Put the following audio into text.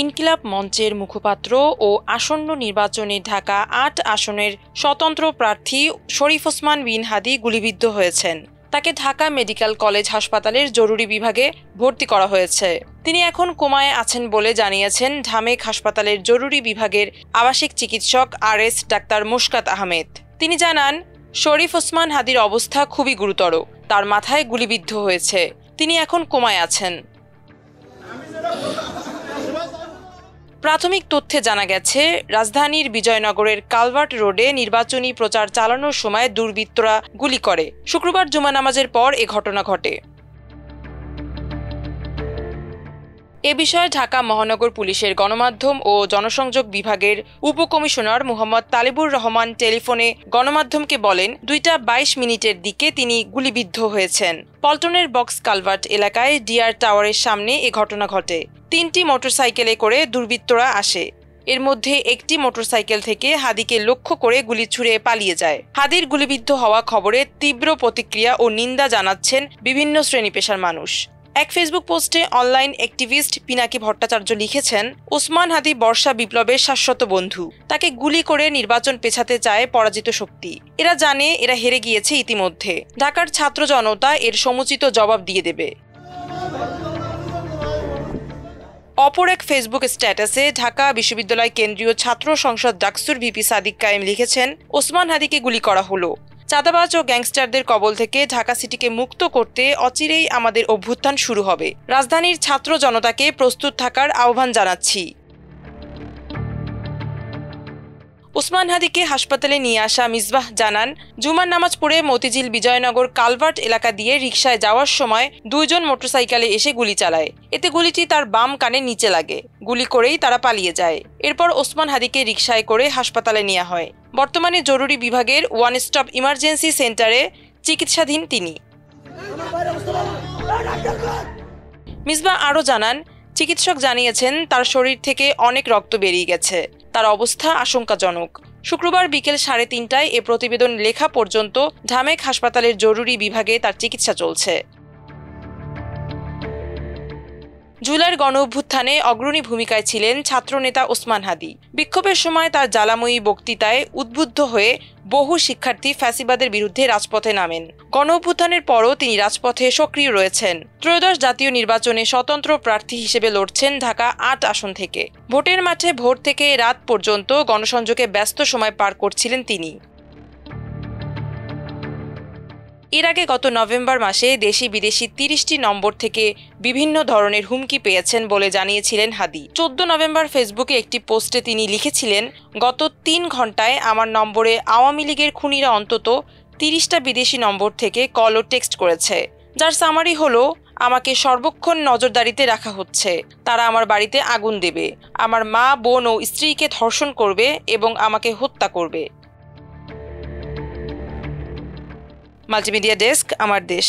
ইনকিলাব মঞ্চের মুখপাত্র ও আসন্ন নির্বাচনে ঢাকা ৮ আসনের স্বতন্ত্র প্রার্থী শরীফ ওসমান বিন হাদী গুলিবিদ্ধ হয়েছেন। তাকে ঢাকা মেডিকেল কলেজ হাসপাতালের জরুরি বিভাগে ভর্তি করা হয়েছে। তিনি এখন কোমায় আছেন বলে জানিয়েছেন ঢামেক হাসপাতালের জরুরি বিভাগের আবাসিক চিকিৎসক RS ডাক্তার মুশকাত আহমেদ। তিনি জানান, শরীফ ওসমান হাদীর অবস্থা খুবই গুরুতর। তার মাথায় গুলিবিদ্ধ হয়েছে। তিনি এখন কোমায় আছেন। প্রাথমিক তথ্যে জানা গেছে, রাজধানীর বিজয়নগরের কালভার্ট রোডে নির্বাচনী প্রচার চালানোর সময় দুর্বৃত্তরা গুলি করে। শুক্রবার জুমা নামাজের পর এ ঘটনা ঘটে। এ বিষয়ে ঢাকা মহানগর পুলিশের গণমাধ্যম ও জনসংযোগ বিভাগের উপকমিশনার মোহাম্মদ তালিবুর রহমান টেলিফোনে গণমাধ্যমকে বলেন, 2:22 দিকে তিনি গুলিবিদ্ধ হয়েছেন। পল্টনের বক্স কালভার্ট এলাকায় ডিআর টাওয়ারের সামনে এ ঘটনা ঘটে। 3টি মোটরসাইকেলে করে দুর্বৃত্তরা আসে। এর মধ্যে একটি মোটরসাইকেল থেকে হাদীকে লক্ষ্য করে গুলি ছুড়ে পালিয়ে যায়। হাদীর গুলিবিদ্ধ হওয়া খবরে তীব্র প্রতিক্রিয়া ও নিন্দা জানাচ্ছেন বিভিন্ন শ্রেণী পেশার মানুষ। এক ফেসবুক পোস্টে অনলাইন অ্যাক্টিভিস্ট পিনাকি ভট্টাচার্য লিখেছেন, ওসমান হাদী বর্ষা বিপ্লবের শাশ্বত বন্ধু। তাকে গুলি করে নির্বাচন পেছাতে চায় পরাজিত শক্তি। এরা জানে এরা হেরে গিয়েছে ইতিমধ্যে। ঢাকার ছাত্র জনতা এর সমুচিত জবাব দিয়ে দেবে। অপর এক ফেসবুক স্ট্যাটাসে ঢাকা বিশ্ববিদ্যালয় কেন্দ্রীয় ছাত্র সংসদ ডাকসুর ভিপি সাদিক কায়েম লিখেছেন, ওসমান হাদীকে গুলি করা হলো। চাঁদাবাজ ও গ্যাংস্টারদের কবল থেকে ঢাকা সিটিকে মুক্ত করতে অচিরেই আমাদের অভ্যুত্থান শুরু হবে। রাজধানীর ছাত্র জনতাকে প্রস্তুত থাকার আহ্বান জানাচ্ছি। ওসমান হাদীকে হাসপাতালে নিয়ে আসা মিসবাহ জানান, জুমার নামাজ পড়ে মতিঝিল বিজয়নগর কালভার্ট এলাকা দিয়ে রিকশায় যাওয়ার সময় 2 জন মোটরসাইকেলে এসে গুলি চালায়। এতে গুলিটি তার বাম কানের নিচে লাগে। গুলি করেই তারা পালিয়ে যায়। এরপর ওসমান হাদীকে রিকশায় করে হাসপাতালে নেওয়া হয়। বর্তমানে জরুরি বিভাগের ওয়ান স্টপ ইমার্জেন্সি সেন্টারে চিকিৎসাধীন তিনি। মিসবাহ আরও জানান, চিকিৎসক জানিয়েছেন তার শরীর থেকে অনেক রক্ত বেরিয়ে গেছে। তার অবস্থা আশঙ্কাজনক। শুক্রবার বিকেল 3:30টায় এ প্রতিবেদন লেখা পর্যন্ত ঢামেক হাসপাতালের জরুরি বিভাগে তার চিকিৎসা চলছে। জুলাইয়ের গণঅভ্যুত্থানে অগ্রণী ভূমিকায় ছিলেন ছাত্রনেতা ওসমান হাদী। বিক্ষোভের সময় তার জ্বালাময়ী বক্তৃতায় উদ্বুদ্ধ হয়ে বহু শিক্ষার্থী ফ্যাসিবাদের বিরুদ্ধে রাজপথে নামেন। গণঅভ্যুত্থানের পরও তিনি রাজপথে সক্রিয় রয়েছেন। ত্রয়োদশ জাতীয় নির্বাচনে স্বতন্ত্র প্রার্থী হিসেবে লড়ছেন ঢাকা 8 আসন থেকে। ভোটের মাঠে ভোর থেকে রাত পর্যন্ত গণসংযোগে ব্যস্ত সময় পার করছিলেন তিনি। এর আগে গত নভেম্বর মাসে দেশি বিদেশি 30টি নম্বর থেকে বিভিন্ন ধরনের হুমকি পেয়েছেন বলে জানিয়েছিলেন হাদী। 14 নভেম্বর ফেসবুকে একটি পোস্টে তিনি লিখেছিলেন, গত 3 ঘন্টায় আমার নম্বরে আওয়ামী লীগের খুনিরা অন্তত 30টা বিদেশি নম্বর থেকে কল ও টেক্সট করেছে, যার সামারি হলো, আমাকে সর্বক্ষণ নজরদারিতে রাখা হচ্ছে। তারা আমার বাড়িতে আগুন দেবে, আমার মা, বোন ও স্ত্রীকে ধর্ষণ করবে এবং আমাকে হত্যা করবে। মাল্টিমিডিয়া ডেস্ক, আমার দেশ।